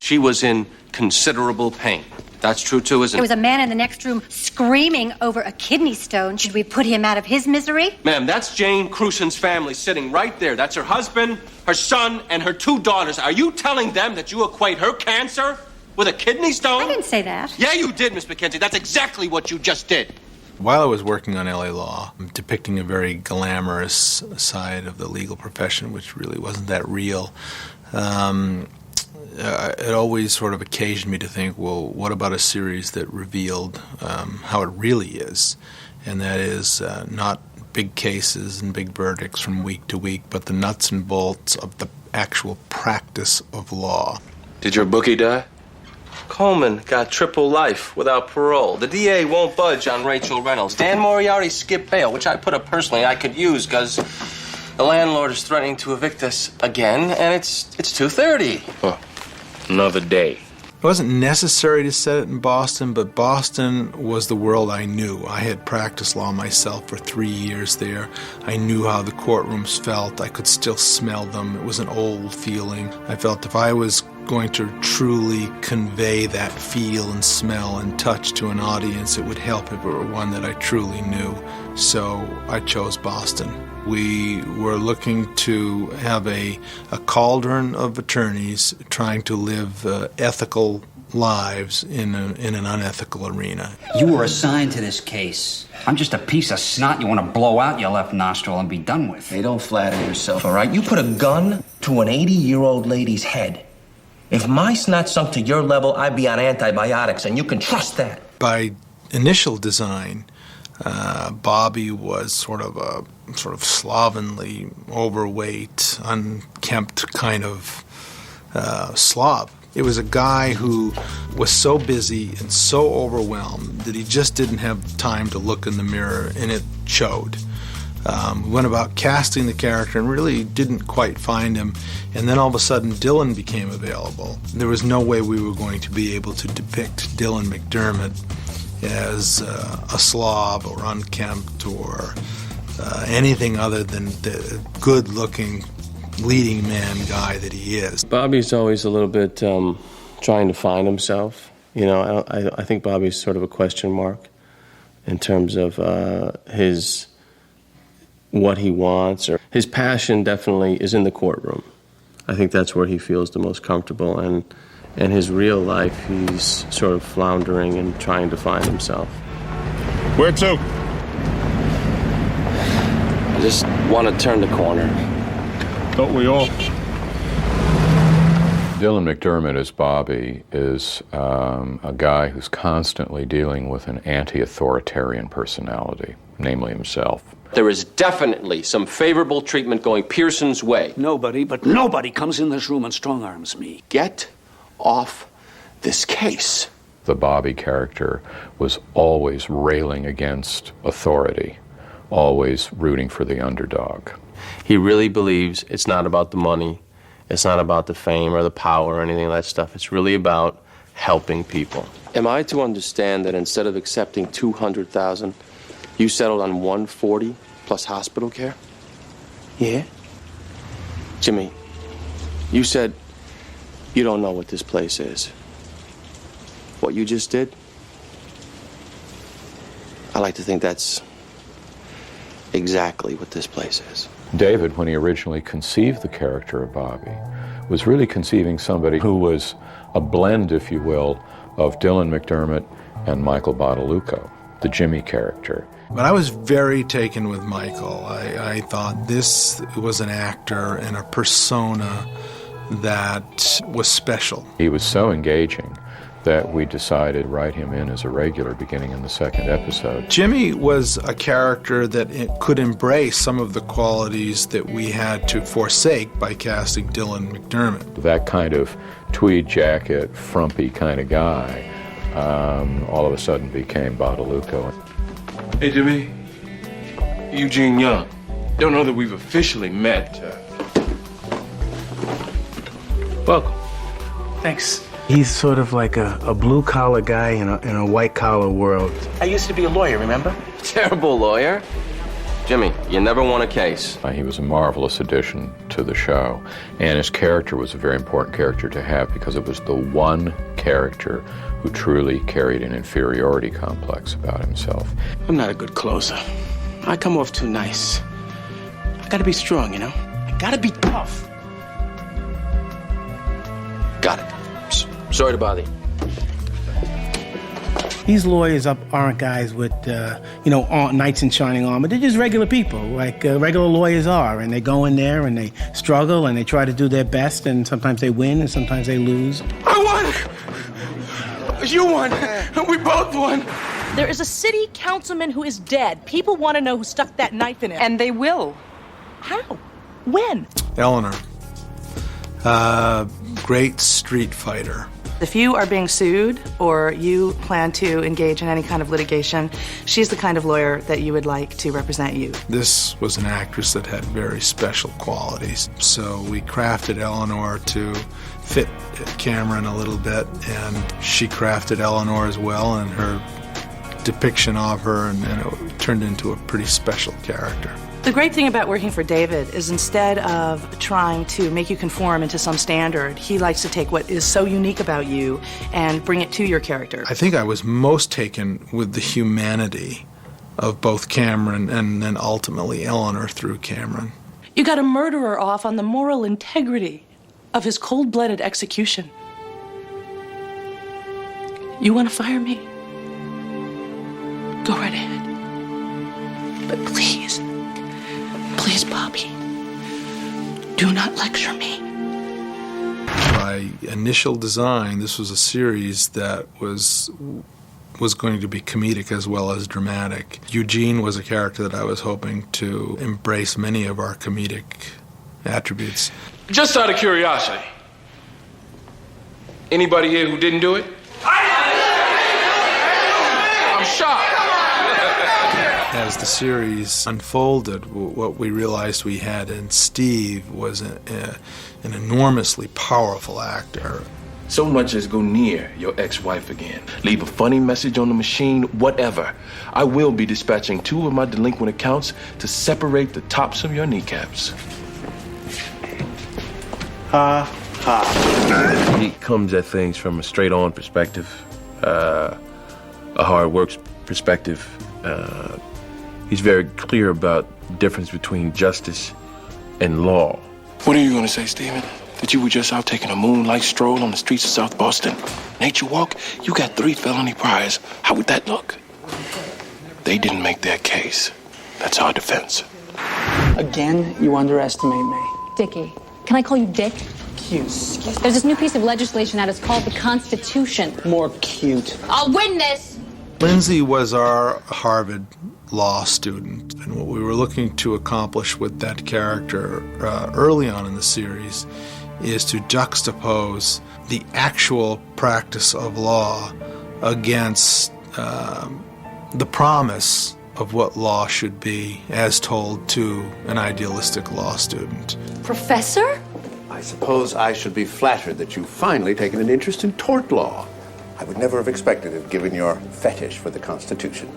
she was in considerable pain. That's true, too, isn't it? There was a man in the next room screaming over a kidney stone. Should we put him out of his misery? Ma'am, that's Jane Crusen's family sitting right there. That's her husband, her son, and her 2 daughters. Are you telling them that you equate her cancer with a kidney stone? I didn't say that. Yeah, you did, Miss McKenzie. That's exactly what you just did. While I was working on LA Law, depicting a very glamorous side of the legal profession, which really wasn't that real, it always sort of occasioned me to think, well, what about a series that revealed how it really is? And that is not big cases and big verdicts from week to week, but the nuts and bolts of the actual practice of law. Did your bookie die? Coleman got triple life without parole. The DA won't budge on Rachel Reynolds. Dan Moriarty skipped bail, which I put up personally I could use because the landlord is threatening to evict us again, and it's 2:30. Oh, another day. It wasn't necessary to set it in Boston, but Boston was the world I knew. I had practiced law myself for 3 years there. I knew how the courtrooms felt. I could still smell them. It was an old feeling. I felt if I was going to truly convey that feel and smell and touch to an audience, it would help if it were one that I truly knew. So I chose Boston. We were looking to have a cauldron of attorneys trying to live ethical lives in an unethical arena. You were assigned to this case. I'm just a piece of snot you want to blow out your left nostril and be done with. Hey, don't flatter yourself, all right? You put a gun to an 80-year-old lady's head. If my snot sunk to your level, I'd be on antibiotics, and you can trust that. By initial design, Bobby was sort of slovenly, overweight, unkempt kind of slob. It was a guy who was so busy and so overwhelmed that he just didn't have time to look in the mirror, and it showed. We went about casting the character and really didn't quite find him, and then all of a sudden Dylan became available. There was no way we were going to be able to depict Dylan McDermott as a slob or unkempt or anything other than the good-looking leading man guy that he is. Bobby's always a little bit trying to find himself. You know, I think Bobby's sort of a question mark in terms of what he wants, or his passion definitely is in the courtroom. I think that's where he feels the most comfortable, and in his real life he's sort of floundering and trying to find himself. Where to? I just want to turn the corner. Don't we all? Dylan McDermott as Bobby is a guy who's constantly dealing with an anti-authoritarian personality, namely himself. There is definitely some favorable treatment going Pearson's way. Nobody comes in this room and strong-arms me. Get off this case. The Bobby character was always railing against authority, always rooting for the underdog. He really believes it's not about the money, it's not about the fame or the power or anything of that stuff. It's really about helping people. Am I to understand that instead of accepting $200,000, you settled on $140 plus hospital care? Yeah. Jimmy, you said you don't know what this place is. What you just did? I like to think that's exactly what this place is. David, when he originally conceived the character of Bobby, was really conceiving somebody who was a blend, if you will, of Dylan McDermott and Michael Bottalucco, the Jimmy character. But I was very taken with Michael. I thought this was an actor and a persona that was special. He was so engaging that we decided to write him in as a regular beginning in the second episode. Jimmy was a character that could embrace some of the qualities that we had to forsake by casting Dylan McDermott. That kind of tweed jacket, frumpy kind of guy, all of a sudden became Bottalucco. Hey, Jimmy. Eugene Young. Don't know that we've officially met. Welcome. Thanks. He's sort of like a blue-collar guy in a white-collar world. I used to be a lawyer, remember? Terrible lawyer. Jimmy, you never won a case. He was a marvelous addition to the show, and his character was a very important character to have because it was the one character who truly carried an inferiority complex about himself. I'm not a good closer. I come off too nice. I gotta be strong, you know? I gotta be tough. Got it. Sorry to bother you. These lawyers aren't guys with, knights in shining armor. They're just regular people, like regular lawyers are. And they go in there and they struggle and they try to do their best, and sometimes they win and sometimes they lose. I won! You won! We both won! There is a city councilman who is dead. People want to know who stuck that knife in him. And they will. How? When? Eleanor, great street fighter. If you are being sued or you plan to engage in any kind of litigation, she's the kind of lawyer that you would like to represent you. This was an actress that had very special qualities. So we crafted Eleanor to fit Cameron a little bit, and she crafted Eleanor as well, and her depiction of her, and it turned into a pretty special character. The great thing about working for David is instead of trying to make you conform into some standard, he likes to take what is so unique about you and bring it to your character. I think I was most taken with the humanity of both Cameron and then ultimately Eleanor through Cameron. You got a murderer off on the moral integrity of his cold-blooded execution. You want to fire me? Go right ahead. But please, Bobby, do not lecture me. By initial design, this was a series that was going to be comedic as well as dramatic. Eugene was a character that I was hoping to embrace many of our comedic attributes. Just out of curiosity, anybody here who didn't do it? I'm shocked. As the series unfolded, what we realized we had in Steve was an enormously powerful actor. So much as go near your ex-wife again. Leave a funny message on the machine, whatever. I will be dispatching 2 of my delinquent accounts to separate the tops of your kneecaps. He comes at things from a straight-on perspective, a hard work perspective. He's very clear about the difference between justice and law. What are you going to say, Stephen? That you were just out taking a moonlight stroll on the streets of South Boston? Nature walk? You got 3 felony priors. How would that look? They didn't make their case. That's our defense. Again, you underestimate me. Dickie. Can I call you Dick? Cute. There's this new piece of legislation out. It's called the Constitution. More cute. I'll win this! Lindsay was our Harvard law student, and what we were looking to accomplish with that character early on in the series is to juxtapose the actual practice of law against the promise of what law should be as told to an idealistic law student. Professor? I suppose I should be flattered that you've finally taken an interest in tort law. I would never have expected it, given your fetish for the Constitution.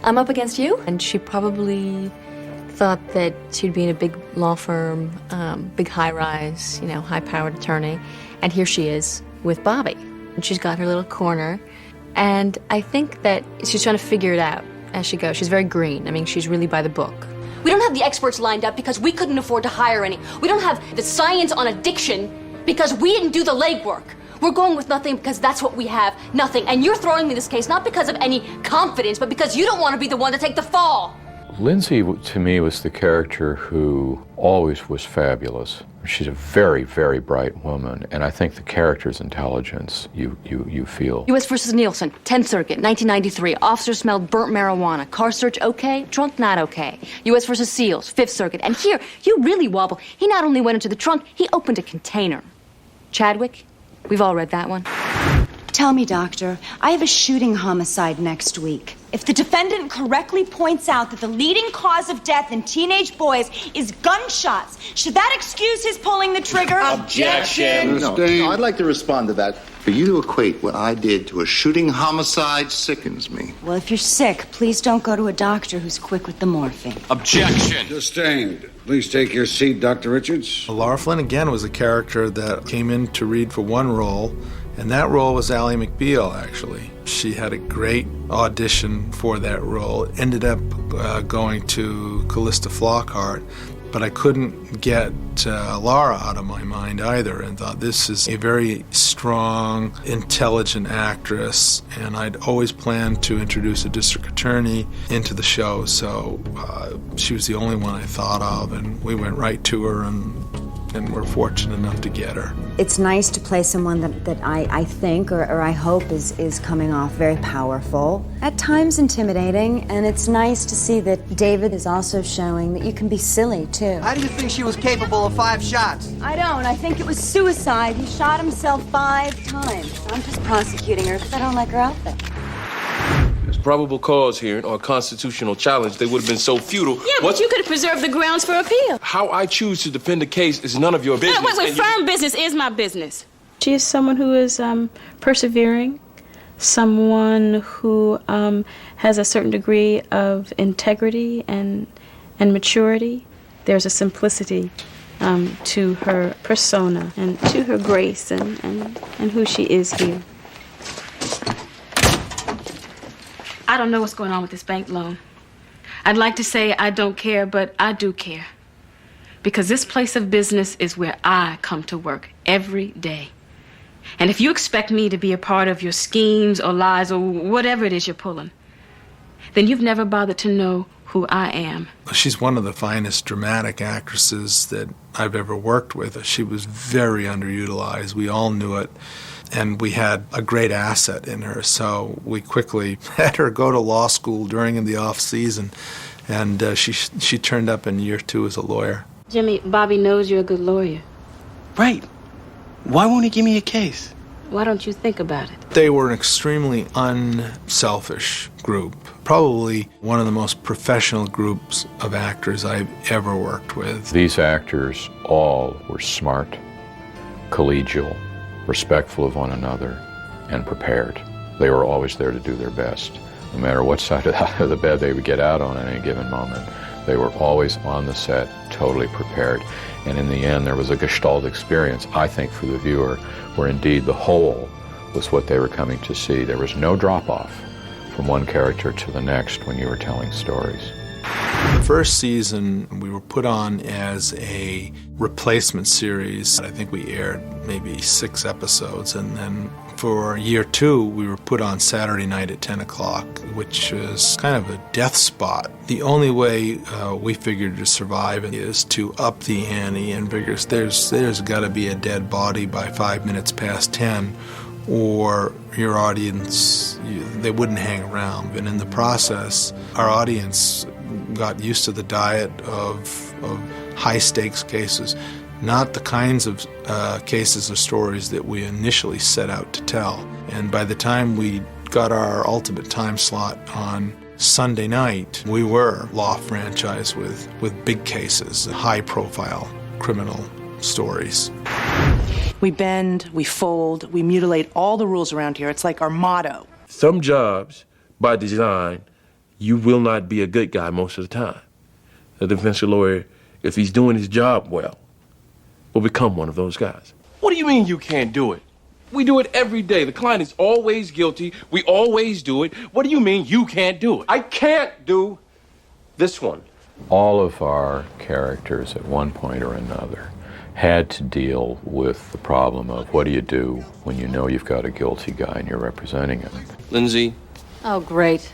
I'm up against you? And she probably thought that she'd be in a big law firm, big high-rise, high-powered attorney. And here she is with Bobby. And she's got her little corner. And I think that she's trying to figure it out as she goes. She's very green. I mean, she's really by the book. We don't have the experts lined up because we couldn't afford to hire any. We don't have the science on addiction because we didn't do the legwork. We're going with nothing because that's what we have, nothing. And you're throwing me this case not because of any confidence, but because you don't want to be the one to take the fall. Lindsay, to me, was the character who always was fabulous. She's a very, very bright woman, and I think the character's intelligence you feel. U.S. versus Nielsen, 10th Circuit, 1993. Officer smelled burnt marijuana. Car search okay, trunk not okay. U.S. versus Seals, 5th Circuit. And here, you really wobble. He not only went into the trunk, he opened a container. Chadwick, we've all read that one. Tell me, Doctor, I have a shooting homicide next week. If the defendant correctly points out that the leading cause of death in teenage boys is gunshots, should that excuse his pulling the trigger? Objection! No, I'd like to respond to that. For you to equate what I did to a shooting homicide sickens me. Well, if you're sick, please don't go to a doctor who's quick with the morphine. Objection! Sustained. Please take your seat, Dr. Richards. Laura Flynn, again, was a character that came in to read for one role, and that role was Ally McBeal, actually. She had a great audition for that role, ended up going to Callista Flockhart, but I couldn't get Laura out of my mind either, and thought this is a very strong, intelligent actress, and I'd always planned to introduce a district attorney into the show, so she was the only one I thought of, and we went right to her, and we're fortunate enough to get her. It's nice to play someone that I think or I hope is coming off very powerful, at times intimidating, and it's nice to see that David is also showing that you can be silly too. How do you think she was capable of 5 shots? I don't. I think it was suicide. He shot himself 5 times. I'm just prosecuting her because I don't like her outfit. There's probable cause hearing or constitutional challenge. They would have been so futile. Yeah, but you could have preserved the grounds for appeal. How I choose to defend a case is none of your business. Wait, firm business is my business. She is someone who is persevering, someone who has a certain degree of integrity and maturity. There's a simplicity to her persona and to her grace and who she is here. I don't know what's going on with this bank loan. I'd like to say I don't care, but I do care. Because this place of business is where I come to work every day. And if you expect me to be a part of your schemes or lies or whatever it is you're pulling, then you've never bothered to know who I am. She's one of the finest dramatic actresses that I've ever worked with. She was very underutilized. We all knew it. And we had a great asset in her, so we quickly had her go to law school during the off season, and she turned up in year 2 as a lawyer. Jimmy, Bobby knows you're a good lawyer. Right. Why won't he give me a case? Why don't you think about it? They were an extremely unselfish group, probably one of the most professional groups of actors I've ever worked with. These actors all were smart, collegial, respectful of one another, and prepared. They were always there to do their best. No matter what side of the bed they would get out on at any given moment, they were always on the set, totally prepared. And in the end, there was a gestalt experience, I think, for the viewer, where indeed the whole was what they were coming to see. There was no drop-off from one character to the next when you were telling stories. The first season, we were put on as a replacement series. I think we aired maybe 6 episodes, and then for year 2, we were put on Saturday night at 10 o'clock, which is kind of a death spot. The only way we figured to survive is to up the ante and figure there's got to be a dead body by 5 minutes past 10, or your audience, they wouldn't hang around. And in the process, our audience got used to the diet of high-stakes cases, not the kinds of cases or stories that we initially set out to tell. And by the time we got our ultimate time slot on Sunday night, we were law franchise with big cases, high-profile criminal stories. We bend, we fold, we mutilate all the rules around here. It's like our motto. Some jobs, by design, you will not be a good guy most of the time. A defense lawyer, if he's doing his job well, will become one of those guys. What do you mean you can't do it? We do it every day. The client is always guilty. We always do it. What do you mean you can't do it? I can't do this one. All of our characters at one point or another had to deal with the problem of what do you do when you know you've got a guilty guy and you're representing him. Lindsay, Oh, great.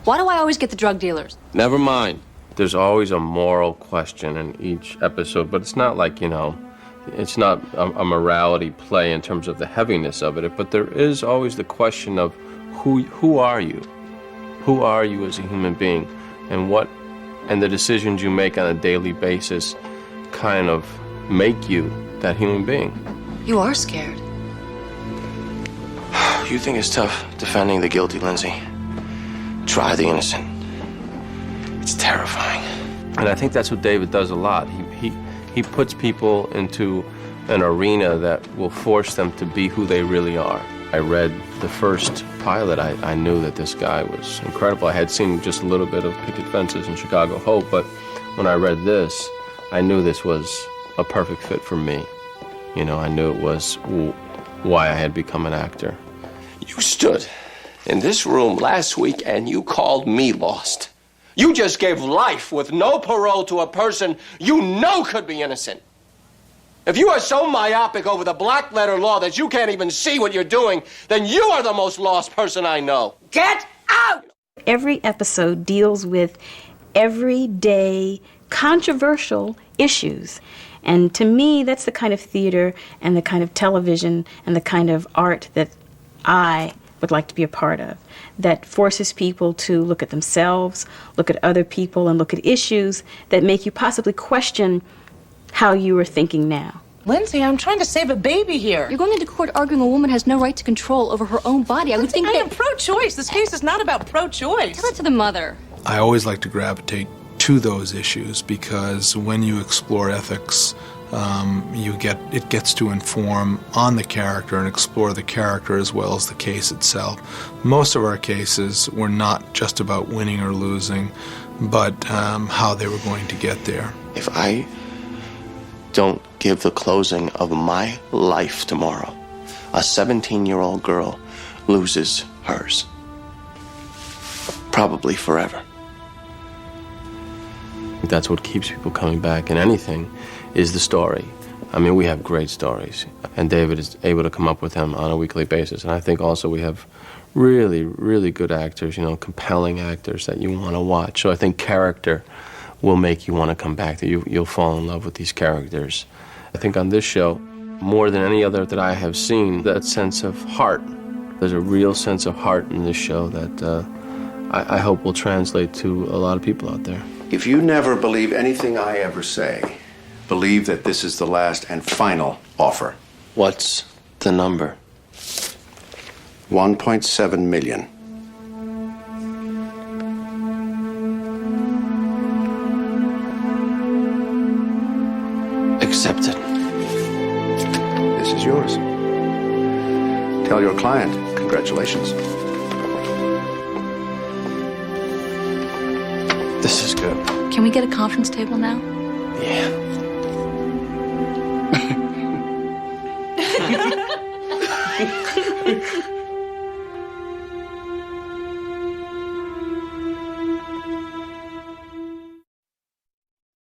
Why do I always get the drug dealers? never mind. There's always a moral question in each episode, but it's not like, it's not a morality play in terms of the heaviness of it, but there is always the question of who are you? Who are you as a human being? And the decisions you make on a daily basis kind of make you that human being. You are scared. You think it's tough defending the guilty, Lindsay? try the innocent. It's terrifying. And I think that's what David does a lot. He puts people into an arena that will force them to be who they really are. I read the first pilot, I knew that this guy was incredible. I had seen just a little bit of Picket Fences and Chicago Hope, but when I read this, I knew this was a perfect fit for me. You know, I knew it was why I had become an actor. You stood in this room last week and you called me lost. You just gave life with no parole to a person you know could be innocent. If you are so myopic over the black letter law that you can't even see what you're doing, then you are the most lost person I know. Get out! Every episode deals with everyday, controversial issues. And to me, that's the kind of theater and the kind of television and the kind of art that I would like to be a part of, that forces people to look at themselves, look at other people, and look at issues that make you possibly question how you are thinking now. Lindsay, I'm trying to save a baby here. You're going into court arguing a woman has no right to control over her own body. I would think I that... am pro-choice. This case is not about pro-choice. Tell it to the mother. I always like to gravitate to those issues because when you explore ethics, it gets to inform on the character and explore the character as well as the case itself. Most of our cases were not just about winning or losing, but how they were going to get there. If I don't give the closing of my life tomorrow, a 17-year-old girl loses hers. Probably forever. That's what keeps people coming back in anything, is the story. I mean, we have great stories, and David is able to come up with them on a weekly basis. And I think also we have really, really good actors, you know, compelling actors that you want to watch. So I think character will make you want to come back, that you'll fall in love with these characters. I think on this show, more than any other that I have seen, that sense of heart. There's a real sense of heart in this show that I hope will translate to a lot of people out there. If you never believe anything I ever say, believe that this is the last and final offer. What's the number? 1.7 million. Accepted. This is yours. Tell your client, congratulations. This is good. Can we get a conference table now? Yeah.